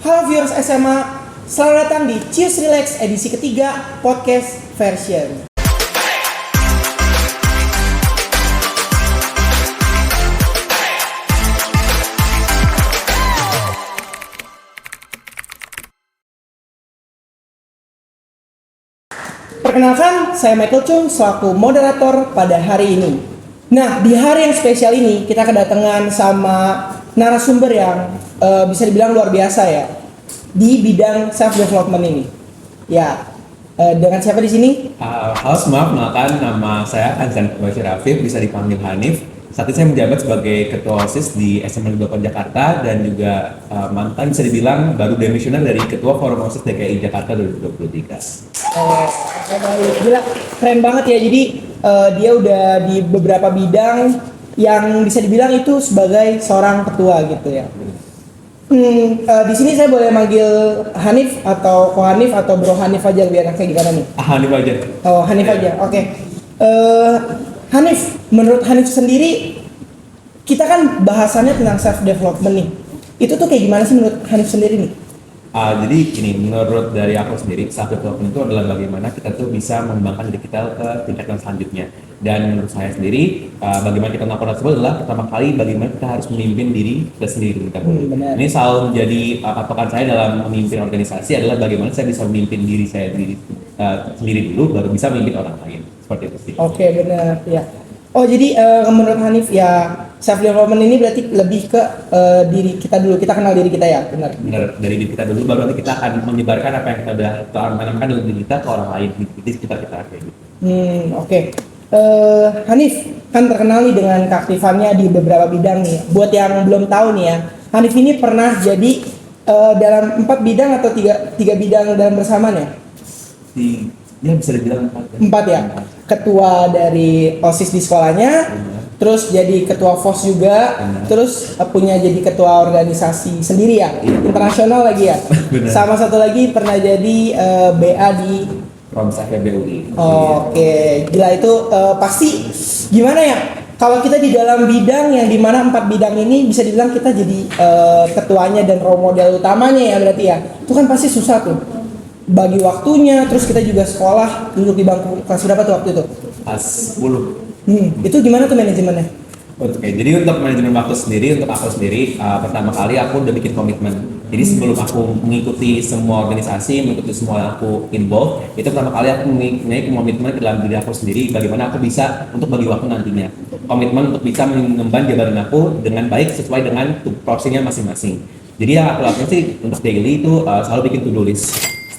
Halo viewers SMA, selamat datang di Choose Relax edisi ketiga podcast version. Perkenalkan, saya Michael Chung selaku moderator pada hari ini. Nah, di hari yang spesial ini kita kedatangan sama narasumber yang bisa dibilang luar biasa ya di bidang self development ini. Ya, dengan siapa di sini? Halo semua, kenalkan nama saya Anzan Bashir Afif, bisa dipanggil Hanif. Saat ini saya menjabat sebagai Ketua OSIS di SMA Negeri 8 Jakarta dan juga mantan bisa dibilang baru demisioner dari Ketua Forum OSIS DKI Jakarta 2023. Gila, keren banget ya. Jadi dia udah di beberapa bidang yang bisa dibilang itu sebagai seorang ketua gitu ya. Di sini saya boleh manggil Hanif atau Ko Hanif atau Bro Hanif aja, biar kayak gimana nih? Hanif aja. Oh, Hanif aja. Oke. Hanif, menurut Hanif sendiri, kita kan bahasannya tentang self development nih. Itu tuh kayak gimana sih menurut Hanif sendiri nih? Jadi gini, menurut dari aku sendiri, self development itu adalah bagaimana kita tuh bisa mengembangkan diri kita ke tingkat yang selanjutnya. Dan menurut saya sendiri, bagaimana kita melakukan tersebut adalah pertama kali bagaimana kita harus memimpin diri kita sendiri. Ini selalu menjadi patokan saya dalam memimpin organisasi adalah bagaimana saya bisa memimpin diri saya sendiri dulu, baru bisa memimpin orang lain. Seperti itu sih. Oke, benar ya. Oh, jadi menurut Hanif ya self development ini berarti lebih ke diri kita dulu, kita kenal diri kita ya, benar? Benar, dari diri kita dulu, baru nanti kita akan menyebarkan apa yang kita udah tanamkan dalam diri kita ke orang lain di sekitar kita kayak gitu. Oke. Hanif kan terkenal nih dengan keaktifannya di beberapa bidang nih. Buat yang belum tahu nih ya, Hanif ini pernah jadi dalam 4 bidang atau tiga bidang dalam bersamaan ya? Ya bisa dibilang 4 ya. Ketua dari OSIS di sekolahnya, terus jadi ketua FOS juga, terus punya jadi ketua organisasi sendiri ya, internasional lagi ya. Sama satu lagi pernah jadi BA di Promsa FBUI. Oke, gila itu pasti gimana ya? Kalau kita di dalam bidang yang dimana 4 bidang ini bisa dibilang kita jadi ketuanya dan role model utamanya ya berarti ya. Itu kan pasti susah tuh. Bagi waktunya, terus kita juga sekolah duduk di bangku kelas berapa tuh waktu itu? Kelas 10. Itu gimana tuh manajemennya? Oke, jadi untuk manajemen waktu sendiri, untuk aku sendiri, pertama kali aku udah bikin komitmen. Jadi sebelum aku mengikuti semua organisasi, mengikuti semua yang aku involve, itu pertama kali aku mempunyai komitmen ke dalam diri aku sendiri, bagaimana aku bisa untuk bagi waktu nantinya. Komitmen untuk bisa mengemban jabatan aku dengan baik sesuai dengan porsinya masing-masing. Jadi yang aku lakukan sih untuk daily itu selalu bikin to-do list.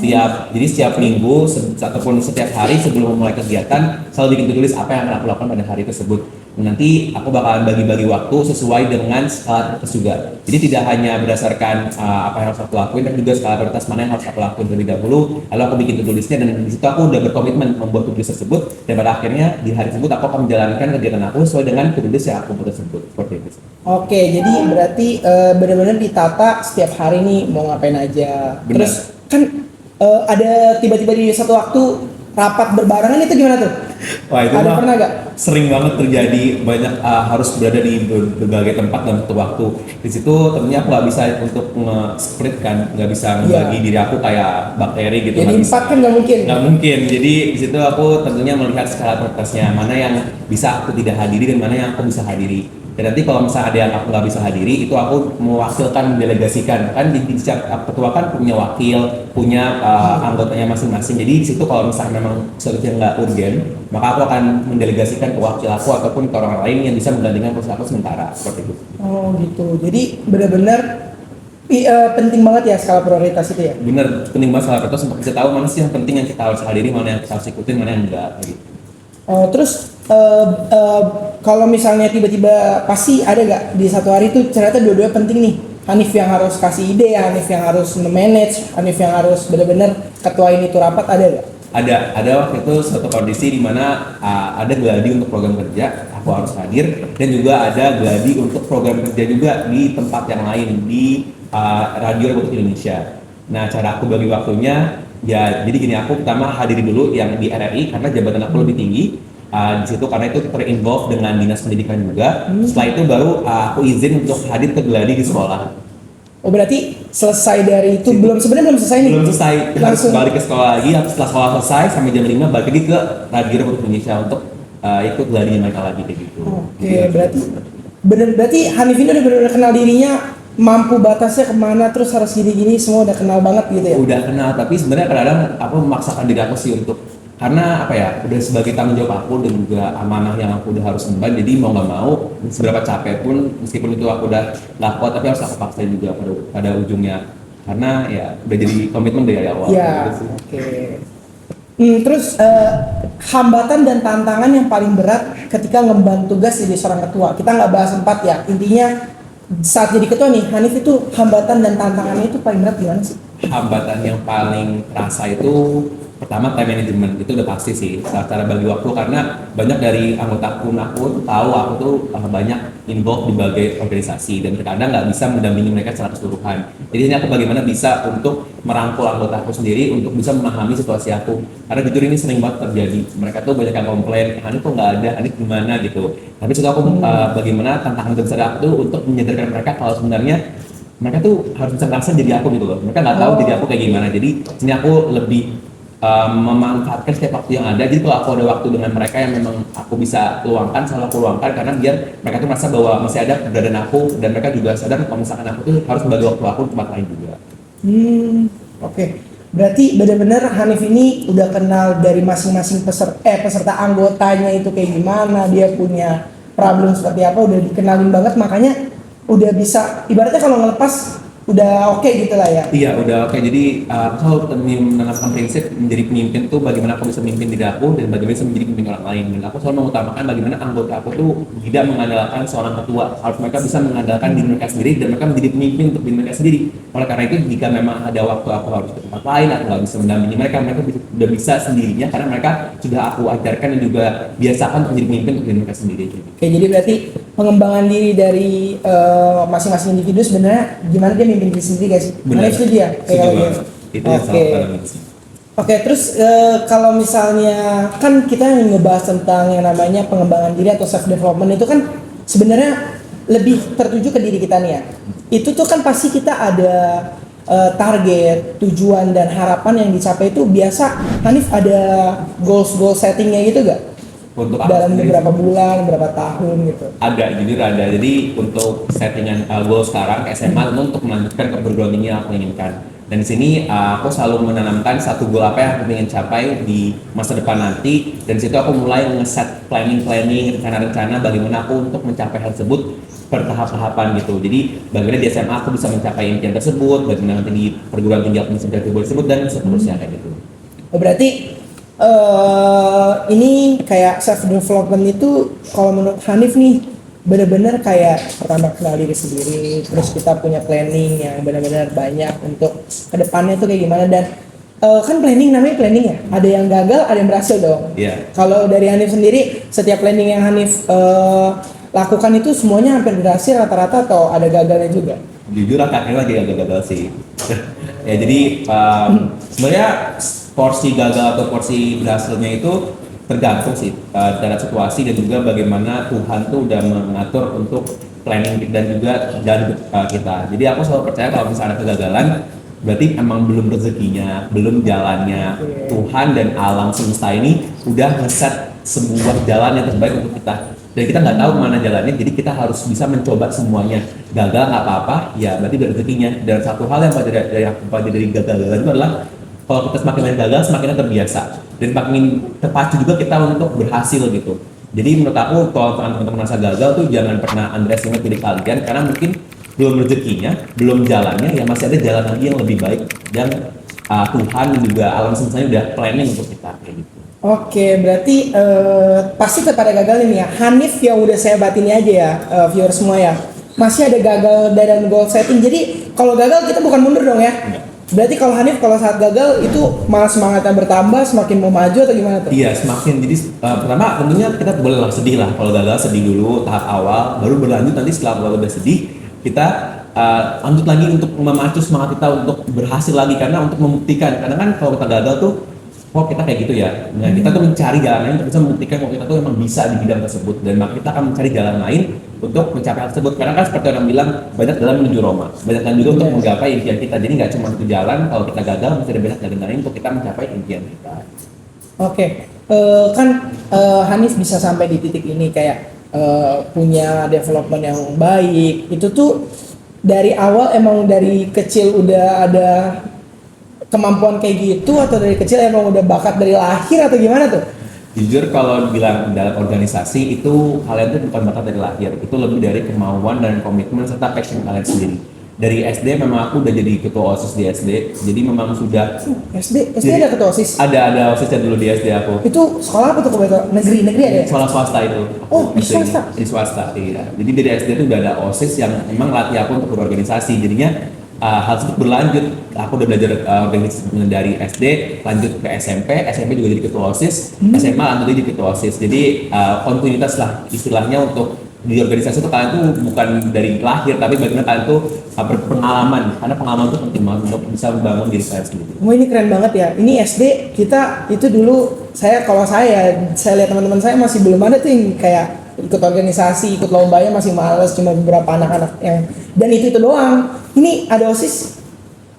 Jadi setiap minggu ataupun setiap hari sebelum memulai kegiatan selalu bikin to-do list apa yang akan aku lakukan pada hari tersebut. Nanti aku bakalan bagi-bagi waktu sesuai dengan skala prioritas juga. Jadi tidak hanya berdasarkan apa yang harus aku lakuin, tapi juga skala prioritas mana yang harus aku lakuin terlebih dahulu. Lalu aku bikin to-do listnya dan di situ aku udah berkomitmen membuat to-do list tersebut. Dan pada akhirnya di hari tersebut aku akan menjalankan kegiatan aku sesuai dengan to-do list yang aku buat tersebut. Seperti itu. Oke, jadi berarti benar-benar ditata setiap hari nih mau ngapain aja. Benar. Terus kan ada tiba-tiba di satu waktu rapat berbarengan, itu gimana tuh? Wah, itu ada pernah gak? Sering banget terjadi, banyak harus berada di berbagai tempat dalam satu waktu. Di situ tentunya aku nggak bisa untuk nge-split kan, nggak bisa membagi diri aku kayak bakteri gitu. Jadi 4 kan nggak mungkin. Nggak mungkin. Jadi di situ aku tentunya melihat skala prioritasnya, mana yang bisa aku tidak hadiri dan mana yang aku bisa hadiri. Dan nanti kalau misalnya ada yang aku nggak bisa hadiri, itu aku mewakilkan, mendelegasikan. Kan di setiap ketua kan punya wakil, punya anggotanya masing-masing. Jadi di situ kalau misalnya memang sesuatu yang nggak urgen, maka aku akan mendelegasikan ke wakil aku ataupun ke orang lain yang bisa menggantikan posisi aku sementara. Seperti itu. Oh gitu. Jadi benar-benar penting banget ya skala prioritas itu ya? Bener, penting banget skala prioritas untuk bisa tahu mana sih yang penting yang kita harus hadiri, mana yang kita harus ikutin, mana yang enggak. Gitu. Terus kalau misalnya tiba-tiba pasti ada gak di satu hari itu ternyata dua-duanya penting nih. Hanif yang harus kasih ide, Hanif yang harus manage, Hanif yang harus benar-benar ketuain itu rapat, ada gak? Ada waktu itu suatu kondisi di mana ada gladi untuk program kerja, aku harus hadir, dan juga ada gladi untuk program kerja juga di tempat yang lain di Radio Republik Indonesia. Nah, cara aku bagi waktunya ya, jadi gini, aku pertama hadiri dulu yang di RRI karena jabatan aku lebih tinggi. Di situ karena itu terinvolve dengan dinas pendidikan juga. Setelah itu baru aku izin untuk hadir ke gladi di sekolah. Oh berarti selesai dari itu sebenarnya belum selesai nih. Belum selesai, harus Langsung. balik ke sekolah lagi. Setelah sekolah selesai sampai jam 5 balik lagi ke Radio Republik Indonesia untuk ikut gladinya mereka lagi kayak gitu. Oke, berarti Hanif ini udah benar-benar kenal dirinya, mampu batasnya kemana, terus harus gini-gini, semua udah kenal banget gitu ya. Udah kenal, tapi sebenarnya kadang-kadang aku memaksakan diri aku sih untuk, karena apa ya, udah sebagai tanggung jawab aku dan juga amanah yang aku udah harus emban. Jadi mau nggak mau, seberapa capek pun, meskipun itu aku udah nggak kuat, tapi harus aku paksain juga pada ujungnya, karena ya udah jadi komitmen dari awal. Ya, Gitu sih. oke. Terus hambatan dan tantangan yang paling berat ketika ngemban tugas jadi seorang ketua. Kita nggak bahas 4 ya. Intinya saat jadi ketua nih, Hanif itu hambatan dan tantangannya itu paling berat gimana sih? Hambatan yang paling terasa itu pertama time management, itu udah pasti sih, cara bagi waktu, karena banyak dari anggota pun aku tahu aku tuh banyak involved di berbagai organisasi dan terkadang nggak bisa mendampingi mereka secara keseluruhan. Jadi ini aku bagaimana bisa untuk merangkul anggota aku sendiri untuk bisa memahami situasi aku, karena jujur ini sering banget terjadi, mereka tuh banyak yang komplain, Hanif kok nggak ada, Hanif gimana gitu. Tapi juga aku bagaimana tantangan terbesar aku tuh untuk menyadarkan mereka kalau sebenarnya mereka tuh harus bisa merasa jadi aku gitu loh. Mereka nggak tahu jadi aku kayak gimana. Jadi ini aku lebih memanfaatkan setiap waktu yang ada. Jadi kalau aku ada waktu dengan mereka yang memang aku bisa luangkan, selalu aku luangkan, karena biar mereka tuh merasa bahwa masih ada keberadaan aku, dan mereka juga sadar kalau misalkan aku tuh harus bagi waktu aku di tempat lain juga. Oke. Berarti benar-benar Hanif ini udah kenal dari masing-masing peserta anggotanya itu kayak gimana, dia punya problem seperti apa, udah dikenalin banget, makanya udah bisa ibaratnya kalau ngelepas udah oke gitu lah ya. Iya, udah oke. Jadi aku selalu menanamkan prinsip menjadi pemimpin tuh bagaimana aku bisa memimpin diri aku dan bagaimana bisa menjadi pemimpin orang lain. Dan aku selalu mengutamakan bagaimana anggota aku tuh tidak mengandalkan seorang ketua. Harus mereka bisa mengandalkan diri mereka sendiri dan mereka menjadi pemimpin untuk diri mereka sendiri. Oleh karena itu, jika memang ada waktu aku harus ke tempat lain, aku nggak bisa mendampingi mereka, udah bisa sendirinya karena mereka sudah aku ajarkan dan juga biasakan untuk menjadi pemimpin untuk diri mereka sendiri. Oke, jadi berarti pengembangan diri dari masing-masing individu sebenarnya gimana dia mimpin diri sendiri guys. Benar. Hanif setuju ya? Setuju banget. Itu yang Oke. sangat penting sih. Oke, terus kalau misalnya kan kita ngebahas tentang yang namanya pengembangan diri atau self development, itu kan sebenarnya lebih tertuju ke diri kita nih ya. Itu tuh kan pasti kita ada target, tujuan dan harapan yang dicapai. Itu biasa Hanif ada goals settingnya gitu gak? Untuk aku Dalam sendiri, beberapa bulan, beberapa tahun gitu. ada, jujur ada. Jadi untuk settingan goal sekarang ke SMA tentu untuk melanjutkan ke perguruan tinggi yang aku inginkan. Dan di sini aku selalu menanamkan satu goal apa yang aku ingin capai di masa depan nanti. Dan di situ aku mulai nge-set planning, rencana-rencana bagaimana aku untuk mencapai hal tersebut bertahap-tahapan gitu. Jadi bagaimana di SMA aku bisa mencapai impian tersebut, bagaimana nanti di perguruan tinggi aku bisa mencapai goal tersebut, dan seterusnya kayak gitu. Oh, berarti ini kayak self development itu kalau menurut Hanif nih benar-benar kayak pertama kenal diri sendiri, terus kita punya planning yang benar-benar banyak untuk kedepannya tuh kayak gimana. Dan kan planning namanya planning ya, ada yang gagal ada yang berhasil dong. Iya. Kalau dari Hanif sendiri, setiap planning yang Hanif lakukan itu semuanya hampir berhasil rata-rata atau ada gagalnya juga? Jujur akhirnya lagi gagal sih. Ya jadi sebenarnya porsi gagal atau porsi berhasilnya itu tergantung sih terhadap situasi dan juga bagaimana Tuhan tuh udah mengatur untuk planning dan juga jalan hidup kita. Jadi aku selalu percaya kalau misalnya ada kegagalan berarti emang belum rezekinya, belum jalannya. Tuhan dan alam semesta ini udah ngeset sebuah jalan yang terbaik untuk kita. Dan kita nggak tahu mana jalannya, jadi kita harus bisa mencoba semuanya. Gagal nggak apa-apa, ya berarti udah rezekinya. Dan satu hal yang aku pelajari dari gagal-gagal itu adalah kalau kita semakin banyak gagal, semakin terbiasa dan makin terpacu juga kita untuk berhasil gitu. Jadi menurut aku kalau teman-teman merasa gagal tuh jangan pernah underestimate diri kalian, karena mungkin belum rezekinya, belum jalannya, ya masih ada jalan lagi yang lebih baik dan Tuhan dan juga alam semesta udah planning untuk kita kayak gitu. Oke, berarti pasti kepada gagal ini ya. Hanif yang udah saya batini aja ya, viewer semua ya. Masih ada gagal dalam goal setting. Jadi kalau gagal kita bukan mundur dong ya. Enggak. Berarti kalau Hanif kalau saat gagal itu malah semangatnya bertambah, semakin mau maju atau gimana tuh? Iya, semakin. Jadi pertama tentunya kita boleh lah sedih lah. Kalau gagal sedih dulu tahap awal, baru berlanjut nanti setelah udah sedih kita lanjut lagi untuk memacu semangat kita untuk berhasil lagi, karena untuk membuktikan. Karena kan kalau kita gagal tuh kok kita kayak gitu ya. Nah, kita tuh mencari jalan lain untuk bisa membuktikan kalau kita tuh emang bisa di bidang tersebut, dan maka kita akan mencari jalan lain untuk mencapai hal tersebut. Karena kan seperti orang bilang banyak jalan menuju Roma, banyak jalan juga untuk Yes. menggapai impian kita. Jadi nggak cuma satu jalan, kalau kita gagal masih ada banyak jalan lain untuk kita mencapai impian kita. Oke, kan Hanif bisa sampai di titik ini kayak punya development yang baik. Itu tuh dari awal emang dari kecil udah ada kemampuan kayak gitu atau dari kecil emang udah bakat dari lahir atau gimana tuh? Jujur kalau bilang dalam organisasi itu kalian tuh bukan bakat dari lahir, itu lebih dari kemauan dan komitmen serta passion kalian sendiri. Dari SD memang aku udah jadi ketua OSIS di SD, jadi memang sudah SD Jadi, ada ketua OSIS. ada OSISnya dulu di SD aku. Itu sekolah apa tuh kebetulan? Negeri ada ya? Sekolah swasta itu. Oh, di SD-nya. swasta? Di swasta, iya. Jadi dari SD itu udah ada OSIS yang memang latih aku untuk berorganisasi. Jadinya hal tersebut berlanjut. Aku udah belajar organisasi dari SD, lanjut ke SMP juga jadi ketua OSIS, SMA lanjut jadi ketua OSIS. Jadi kontinuitas lah istilahnya untuk di organisasi itu kalian tuh bukan dari lahir, tapi bagaimana kalian tuh berpengalaman. Karena pengalaman itu penting banget untuk bisa membangun diri kalian sendiri. Wah ini keren banget ya. Ini SD kita itu dulu kalau saya lihat teman-teman saya masih belum ada tuh yang kayak ikut organisasi, ikut lombanya masih males, cuma beberapa anak-anak yang dan itu doang. Ini ada OSIS.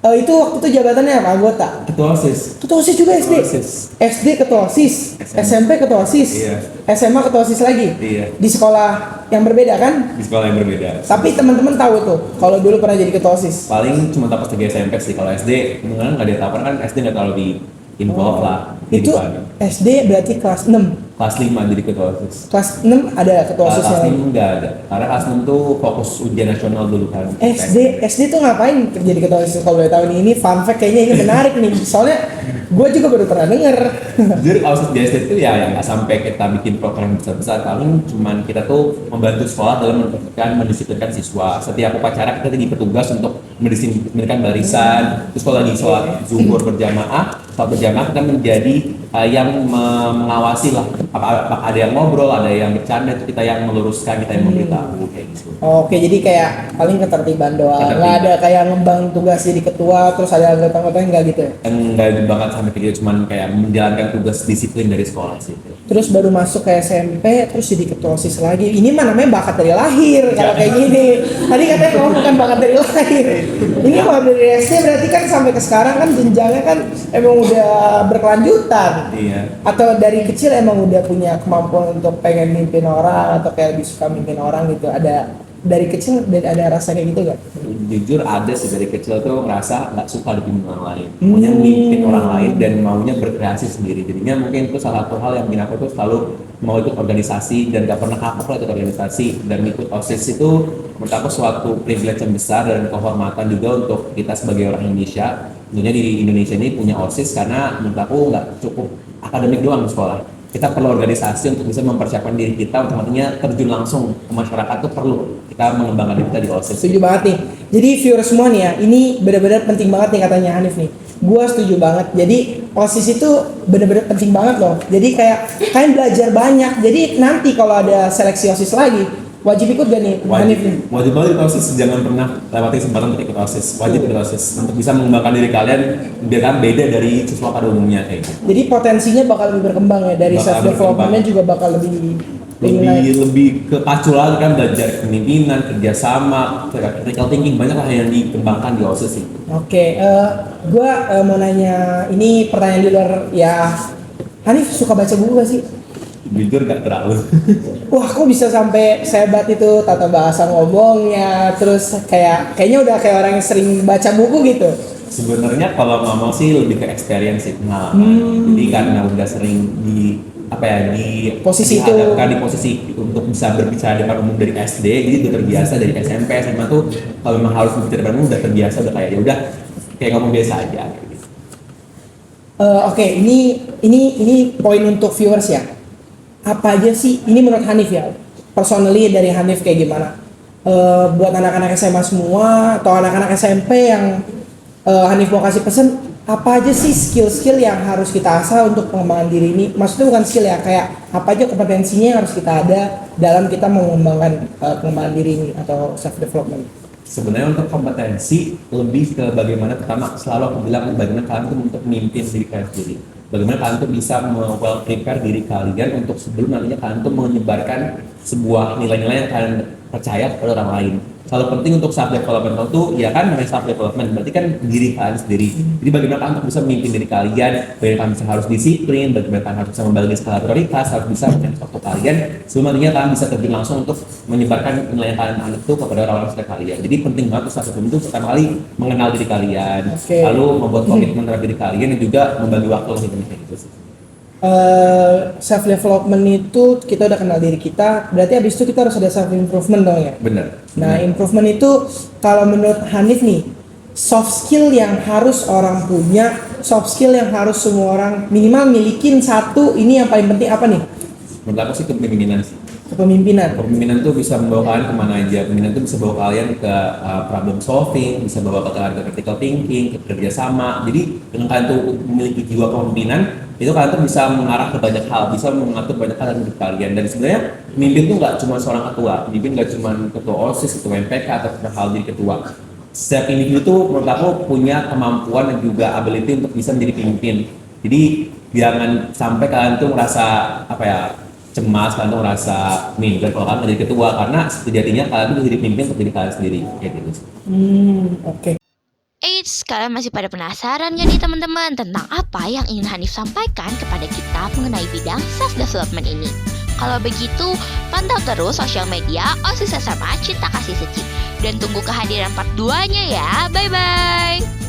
Itu waktu itu jabatannya apa? Anggota. Ketua OSIS. Ketua OSIS juga SD. Ketua OSIS. SD ketua OSIS, SMP ketua OSIS, Iya. SMA ketua OSIS lagi. Iya. Di sekolah yang berbeda kan? Di sekolah yang berbeda. Tapi teman-teman tahu tuh kalau dulu pernah jadi ketua OSIS. Paling cuma tahu pas lagi SMP sih. Kalau SD mungkin nggak ada tahapan kan, SD nggak terlalu di involve lah. Jadi Itu paling SD berarti kelas 6. kelas 5 jadi ketua OSIS. Kelas 6 ada ketua OSIS Kelas yang 6 nggak ada. Karena kelas 6 tuh fokus ujian nasional dulu kan. SD tuh ngapain jadi ketua OSIS kalau boleh tahu nih? Ini fun fact kayaknya ini menarik nih. Soalnya gue juga baru pernah denger. Jujur OSIS di SD itu ya yang nggak sampai kita bikin program besar-besar, paling cuman kita tuh membantu sekolah dalam mendisiplinkan siswa. Setiap upacara kita jadi petugas untuk mendisiplinkan barisan. Terus kalau lagi sholat zuhur berjamaah kita menjadi yang mengawasi lah. Apakah ada yang ngobrol, ada yang bercanda, itu kita yang meluruskan, kita yang memberitahu kayak gitu. Oke, jadi kayak paling ketertiban doang. Ketertiban. Nggak ada kayak ngembang tugas jadi ketua, terus ada anggota-anggota enggak gitu ya? Enggak banget sampai kayak gitu, cuman kayak menjalankan tugas disiplin dari sekolah sih. Terus baru masuk ke SMP, terus jadi ketua OSIS lagi. Ini mah namanya bakat dari lahir, kalau kayak gini. Tadi katanya kamu bukan bakat dari lahir. Ini kalau dari SD berarti kan sampai ke sekarang kan jenjangnya kan emang udah berkelanjutan. Iya. Atau dari kecil emang udah punya kemampuan untuk pengen mimpin orang atau kayak lebih suka mimpin orang gitu. Ada dari kecil ada rasa kayak gitu gak? Jujur ada sih, dari kecil tuh ngerasa nggak suka dipimpin orang lain, maunya mimpin orang lain dan maunya berkreasi sendiri. Jadinya mungkin itu salah satu hal yang bikin aku tuh selalu mau ikut organisasi dan gak pernah kapok lah ikut organisasi. Dan ikut OSIS itu menurut aku suatu privilege yang besar dan kehormatan juga untuk kita sebagai orang Indonesia. Tentunya di Indonesia ini punya OSIS karena menurut aku nggak cukup akademik doang di sekolah. Kita perlu organisasi untuk bisa mempersiapkan diri kita untuk nantinya terjun langsung ke masyarakat. Tuh perlu kita mengembangkan diri kita di OSIS. Setuju banget nih. Jadi viewer semua nih ya, ini benar-benar penting banget nih katanya Hanif nih. Gua setuju banget. Jadi OSIS itu benar-benar penting banget loh. Jadi kayak kalian belajar banyak. Jadi nanti kalau ada seleksi OSIS lagi, wajib ikut gak nih Hanif nih? Wajib banget ikut OSIS, jangan pernah lewati kesempatan untuk ikut OSIS. Wajib ikut OSIS untuk bisa mengembangkan diri kalian biar kan beda dari siswa pada umumnya kayak gitu. Jadi potensinya bakal lebih berkembang ya, dari Bakal self developmentnya juga bakal lebih naik. lebih ke pacu lagi kan, belajar kepemimpinan, kerjasama, critical thinking, banyak lah yang dikembangkan di OSIS sih. Oke, gue mau nanya, ini pertanyaan di luar ya, Hanif suka baca buku gak sih? Jujur gak terlalu. Wah, kok bisa sampai sehebat itu tata bahasa ngomongnya, terus kayaknya udah kayak orang yang sering baca buku gitu. Sebenarnya kalau ngomong sih lebih ke experience sih, pengalaman. Jadi karena udah sering di Posisi itu. dihadapkan di posisi untuk bisa berbicara di depan umum dari SD, jadi udah terbiasa dari SMP, SMA tuh kalau memang harus berbicara di depan umum udah terbiasa, udah kayak ya udah kayak ngomong biasa aja kayak gitu. Oke, ini poin untuk viewers ya. Apa aja sih ini menurut Hanif ya? Personally dari Hanif kayak gimana? Buat anak-anak SMA semua atau anak-anak SMP yang Hanif mau kasih pesan, apa aja sih skill-skill yang harus kita asah untuk pengembangan diri ini? Maksudnya bukan skill ya, kayak apa aja kompetensinya yang harus kita ada dalam kita mengembangkan pengembangan diri ini atau self development. Sebenarnya untuk kompetensi lebih ke bagaimana, pertama selalu aku bilang bagaimana kalian tuh untuk memimpin diri kalian sendiri. bagaimana kalian tuh bisa well prepare diri kalian untuk sebelum nantinya kalian tuh menyebarkan sebuah nilai-nilai yang kalian percaya kepada orang lain. Selalu penting untuk self development tuh ya kan, namanya self development berarti kan diri kalian sendiri. Jadi bagaimana kalian untuk bisa memimpin diri kalian, bagaimana kalian bisa harus disiplin, bagaimana kalian harus bisa membagi skala prioritas, harus bisa mengatur waktu kalian sebelum nantinya kalian bisa terjun langsung untuk menyebarkan nilai yang kalian anut itu kepada orang-orang sekitar kalian. Jadi penting banget self development itu pertama kali mengenal diri kalian, Oke. lalu membuat komitmen terhadap diri kalian dan juga membagi waktu gitu sih. Self development itu kita udah kenal diri kita, berarti abis itu kita harus ada self improvement dong ya. Bener. Nah, improvement itu kalau menurut Hanif nih, soft skill yang harus orang punya, soft skill yang harus semua orang minimal milikin satu, ini yang paling penting apa nih? Menurut aku sih kepemimpinan sih. Kepemimpinan. Kepemimpinan tuh bisa membawa kalian kemana aja. Kepemimpinan tuh bisa bawa kalian ke problem solving, bisa bawa kalian ke critical thinking, ke kerjasama. Jadi dengan kalian tuh memiliki jiwa kepemimpinan, itu kalian tuh bisa mengarah ke banyak hal, bisa mengatur banyak hal dalam hidup kalian. Dan sebenarnya pemimpin tuh nggak cuma seorang ketua, pemimpin nggak cuma ketua OSIS, ketua MPK atau hal jadi ketua. Setiap individu tuh menurut aku punya kemampuan dan juga ability untuk bisa menjadi pemimpin. Jadi jangan sampai kalian tuh merasa apa ya, cemas, kalian tuh merasa minder kalau kalian menjadi ketua, karena sejatinya kalian tuh jadi pemimpin untuk diri kalian sendiri kayak gitu sih. Oke. Eits, kalian masih pada penasaran gak nih teman-teman tentang apa yang ingin Hanif sampaikan kepada kita mengenai bidang self development ini? Kalau begitu, pantau terus sosial media OSIS SMA Cinta Kasih Suci dan tunggu kehadiran part 2-nya ya. Bye bye.